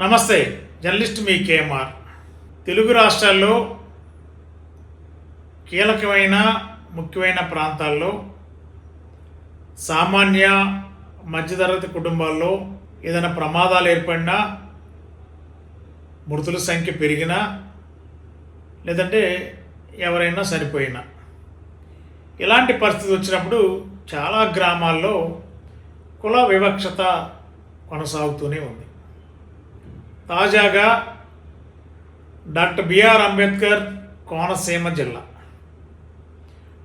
నమస్తే, జర్నలిస్ట్ మీ కేఎంఆర్. తెలుగు రాష్ట్రాల్లో కీలకమైన ముఖ్యమైన ప్రాంతాల్లో సామాన్య మధ్యతరగతి కుటుంబాల్లో ఏదైనా ప్రమాదాలు ఏర్పడినా, మృతుల సంఖ్య పెరిగినా, లేదంటే ఎవరైనా చనిపోయినా, ఇలాంటి పరిస్థితి వచ్చినప్పుడు చాలా గ్రామాల్లో కుల వివక్షత కొనసాగుతూనే ఉంది. తాజాగా డాక్టర్ బిఆర్ అంబేద్కర్ కోనసీమ జిల్లా,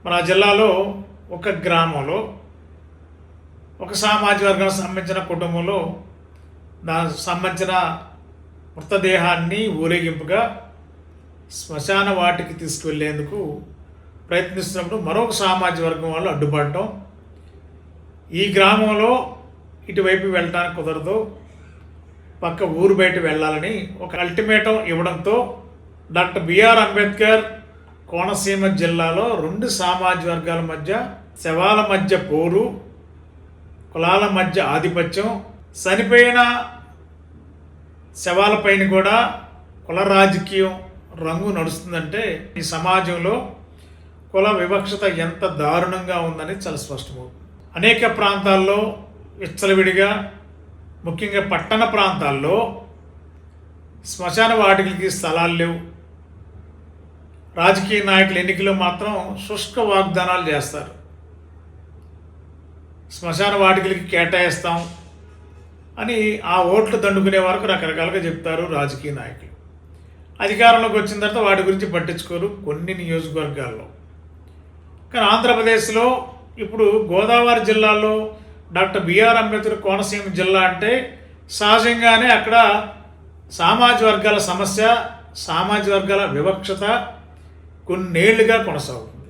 మన జిల్లాలో ఒక గ్రామంలో ఒక సామాజిక వర్గానికి సంబంధించిన కుటుంబంలో దానికి సంబంధించిన మృతదేహాన్ని ఊరేగింపుగా శ్మశాన వాటికి తీసుకువెళ్ళేందుకు ప్రయత్నిస్తున్నప్పుడు మరొక సామాజిక వర్గం వాళ్ళు అడ్డుపడటం, ఈ గ్రామంలో ఇటువైపు వెళ్ళడానికి కుదరదు, పక్క ఊరు బయట వెళ్ళాలని ఒక అల్టిమేటం ఇవ్వడంతో డాక్టర్ బిఆర్ అంబేద్కర్ కోనసీమ జిల్లాలో రెండు సామాజిక వర్గాల మధ్య, శవాల మధ్య పోరు, కులాల మధ్య ఆధిపత్యం, చనిపోయిన శవాలపైన కూడా కుల రాజకీయం రంగు నడుస్తుందంటే ఈ సమాజంలో కుల వివక్షత ఎంత దారుణంగా ఉందని చాలా స్పష్టమవుతుంది. అనేక ప్రాంతాల్లో విచ్చలవిడిగా, ముఖ్యంగా పట్టణ ప్రాంతాల్లో శ్మశాన వాటికలకి స్థలాలు లేవు. రాజకీయ నాయకులు ఎన్నికలు మాత్రం శుష్క వాగ్దానాలు చేస్తారు. శ్మశాన వాటికలకి కేటాయిస్తాం అని ఆ ఓట్లు దండుకునే వరకు రకరకాలుగా చెప్తారు రాజకీయ నాయకులు. అధికారంలోకి వచ్చిన తర్వాత వాటి గురించి పట్టించుకోరు కొన్ని నియోజకవర్గాల్లో. కానీ ఆంధ్రప్రదేశ్లో ఇప్పుడు గోదావరి జిల్లాలో డాక్టర్ బిఆర్ అంబేద్కర్ కోనసీమ జిల్లా అంటే సహజంగానే అక్కడ సామాజిక వర్గాల సమస్య, సామాజిక వర్గాల వివక్షత కొన్నేళ్లుగా కొనసాగుతుంది.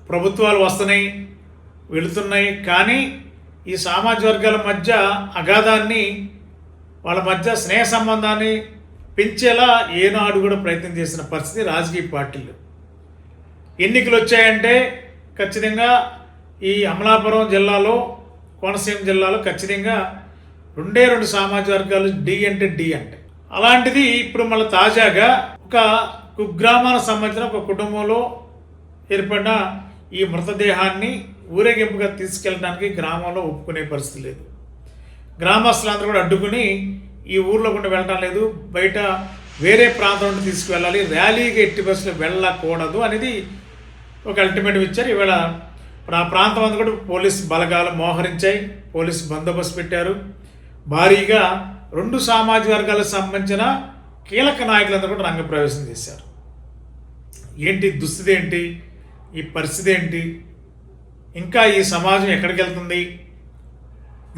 ప్రభుత్వాలు వస్తున్నాయి, వెళుతున్నాయి, కానీ ఈ సామాజిక వర్గాల మధ్య అగాధాన్ని, వాళ్ళ మధ్య స్నేహ సంబంధాన్ని పెంచేలా ఏనాడు కూడా ప్రయత్నం చేసిన పరిస్థితి రాజకీయ పార్టీలు. ఎన్నికలు వచ్చాయంటే ఖచ్చితంగా ఈ అమలాపురం జిల్లాలో, కోనసీమ జిల్లాలో ఖచ్చితంగా రెండు సామాజిక వర్గాలు డి అంటే. అలాంటిది ఇప్పుడు మళ్ళీ తాజాగా ఒక కుగ్రామానికి సంబంధించిన ఒక కుటుంబంలో ఏర్పడిన ఈ మృతదేహాన్ని ఊరేగింపుగా తీసుకెళ్ళడానికి గ్రామంలో ఒప్పుకునే పరిస్థితి లేదు. గ్రామస్తులందరూ కూడా అడ్డుకుని ఈ ఊర్లో కూడా వెళ్ళడం లేదు, బయట వేరే ప్రాంతం నుండి తీసుకువెళ్ళాలి, ర్యాలీగా ఎట్టి బస్సులు వెళ్ళకూడదు అనేది ఒక అల్టిమేటం ఇచ్చారు. ఇవాళ ఆ ప్రాంతం అంతా కూడా పోలీసు బలగాలు మోహరించాయి, పోలీసు బందోబస్తు పెట్టారు. భారీగా రెండు సామాజిక వర్గాలకు సంబంధించిన కీలక నాయకులందరూ కూడా రంగప్రవేశం చేశారు. ఏంటి దుస్థితి ఏంటి, ఈ పరిస్థితి ఏంటి, ఇంకా ఈ సమాజం ఎక్కడికి వెళ్తుంది?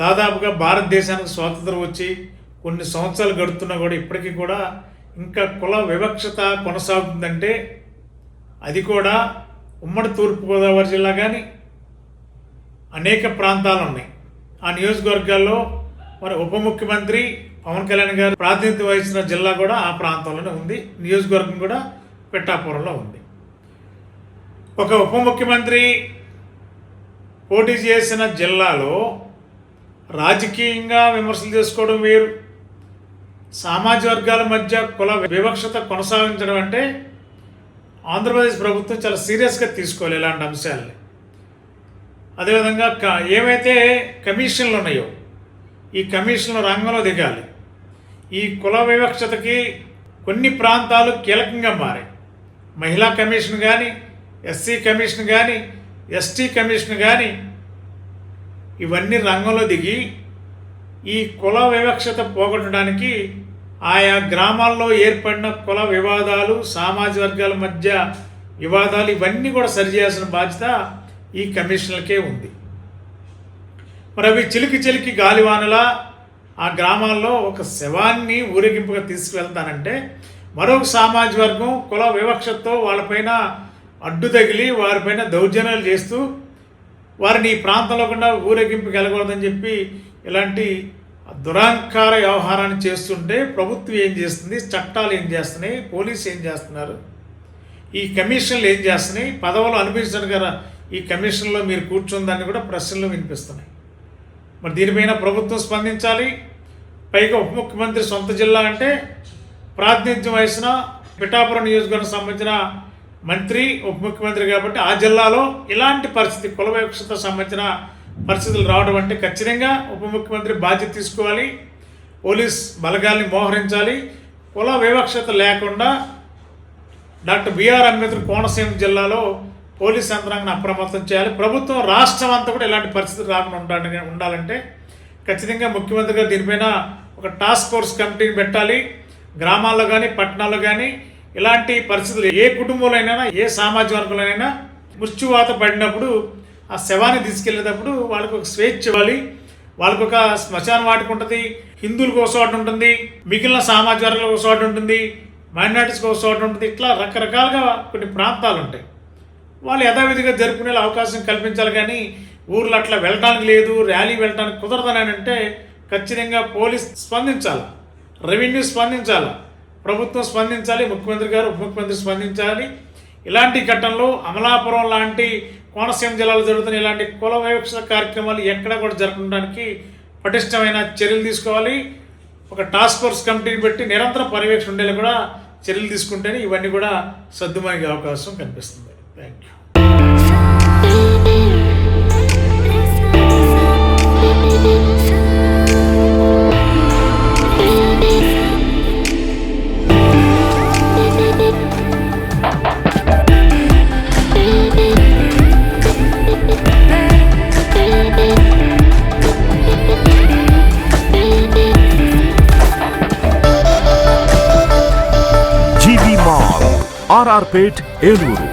దాదాపుగా భారతదేశానికి స్వాతంత్రం వచ్చి కొన్ని సంవత్సరాలు గడుతున్నా కూడా ఇప్పటికీ కూడా ఇంకా కుల వివక్షత కొనసాగుతుందంటే అది కూడా ఉమ్మడి తూర్పుగోదావరి జిల్లా కానీ అనేక ప్రాంతాలు ఉన్నాయి. ఆ నియోజకవర్గాల్లో మరి ఉప ముఖ్యమంత్రి పవన్ కళ్యాణ్ గారు ప్రాతినిధ్యం వహించిన జిల్లా కూడా ఆ ప్రాంతంలోనే ఉంది. నియోజకవర్గం కూడా పిఠాపురంలో ఉంది. ఒక ఉప ముఖ్యమంత్రి పోటీ చేసిన జిల్లాలో రాజకీయంగా విమర్శలు చేసుకోవడం వేరు, సామాజిక వర్గాల మధ్య కుల వివక్షత కొనసాగించడం అంటే ఆంధ్రప్రదేశ్ ప్రభుత్వం చాలా సీరియస్గా తీసుకోవాలి ఇలాంటి అంశాలని. అదేవిధంగా ఏవైతే కమిషన్లు ఉన్నాయో ఈ కమిషన్ల రంగంలో దిగాలి. ఈ కుల వివక్షతకి కొన్ని ప్రాంతాలు కీలకంగా మారాయి. మహిళా కమిషన్ కానీ, ఎస్సీ కమిషన్ కానీ, ఎస్టీ కమిషన్ కానీ ఇవన్నీ రంగంలో దిగి ఈ కుల వివక్షత పోగొట్టడానికి ఆయా గ్రామాల్లో ఏర్పడిన కుల వివాదాలు, సామాజిక వర్గాల మధ్య వివాదాలు ఇవన్నీ కూడా సరిచేయాల్సిన బాధ్యత ఈ కమిషన్లకే ఉంది. మరి అవి చిలికి గాలివానలా ఆ గ్రామాల్లో ఒక శవాన్ని ఊరేగింపుగా తీసుకువెళ్తానంటే మరొక సామాజిక వర్గం కుల వివక్షతో వాళ్ళపైన అడ్డు తగిలి వారిపైన దౌర్జన్యాలు చేస్తూ వారిని ఈ ప్రాంతంలో కూడా ఊరేగింపుకి వెళ్ళకూడదని చెప్పి ఇలాంటి దురహంకార వ్యవహారాన్ని చేస్తుంటే ప్రభుత్వం ఏం చేస్తుంది, చట్టాలు ఏం చేస్తున్నాయి, పోలీసు ఏం చేస్తున్నారు, ఈ కమిషన్లు ఏం చేస్తున్నాయి, పదవులు అనుభవించడానికి ఈ కమిషన్లో మీరు కూర్చుందని కూడా ప్రశ్నలు వినిపిస్తున్నాయి. మరి దీనిపైన ప్రభుత్వం స్పందించాలి. పైగా ఉప ముఖ్యమంత్రి సొంత జిల్లా అంటే ప్రాతినిధ్యం వహించిన పిఠాపురం నియోజకవర్గం సంబంధించిన మంత్రి ఉప ముఖ్యమంత్రి కాబట్టి ఆ జిల్లాలో ఇలాంటి పరిస్థితి కుల వివక్షత సంబంధించిన పరిస్థితులు రావడం అంటే ఖచ్చితంగా ఉప ముఖ్యమంత్రి బాధ్యత తీసుకోవాలి. పోలీస్ బలగాల్ని మోహరించాలి. కుల వివక్షత లేకుండా డాక్టర్ బిఆర్ అంబేద్కర్ కోనసీమ జిల్లాలో పోలీస్ యంత్రాంగాన్ని అప్రమత్తం చేయాలి. ప్రభుత్వం రాష్ట్రం అంతా కూడా ఇలాంటి పరిస్థితి రాకుండా ఉండాలంటే ఖచ్చితంగా ముఖ్యమంత్రి గారు దీనిపైన ఒక టాస్క్ ఫోర్స్ కమిటీని పెట్టాలి. గ్రామాల్లో కానీ పట్టణాల్లో కానీ ఇలాంటి పరిస్థితులు ఏ కుటుంబంలోనైనా ఏ సామాజిక వర్గంలోనైనా మృత్యువాత పడినప్పుడు ఆ శవాన్ని తీసుకెళ్ళేటప్పుడు వాళ్ళకు ఒక స్వేచ్ఛ ఇవ్వాలి. వాళ్ళకు ఒక శ్మశాన వాటికి ఉంటుంది, హిందువులకు ఒక చోట ఉంటుంది, మిగిలిన సామాజిక వర్గాలకు ఒక చోట ఉంటుంది, మైనారిటీస్కి ఒక చోట ఉంటుంది. ఇట్లా రకరకాలుగా కొన్ని ప్రాంతాలు ఉంటాయి. వాళ్ళు యథావిధిగా జరుపుకునే అవకాశం కల్పించాలి. కానీ ఊర్లో అట్లా వెళ్ళడానికి లేదు, ర్యాలీ వెళ్ళడానికి కుదరదని అంటే ఖచ్చితంగా పోలీస్ స్పందించాలి, రెవెన్యూ స్పందించాలి, ప్రభుత్వం స్పందించాలి, ముఖ్యమంత్రి గారు ఉప ముఖ్యమంత్రి స్పందించాలి. ఇలాంటి ఘటనలు అమలాపురం లాంటి కోనసీమ జిల్లాలో జరుగుతున్న ఇలాంటి కుల వివక్ష కార్యక్రమాలు ఎక్కడ కూడా జరగడానికి పటిష్టమైన చర్యలు తీసుకోవాలి. ఒక టాస్క్ ఫోర్స్ కమిటీని పెట్టి నిరంతర పర్యవేక్షణ ఉండేలా కూడా చర్యలు తీసుకుంటేనే ఇవన్నీ కూడా సద్దుమణిగే అవకాశం కనిపిస్తుంది. Thank you. GV mall, RR Pet, Eluru.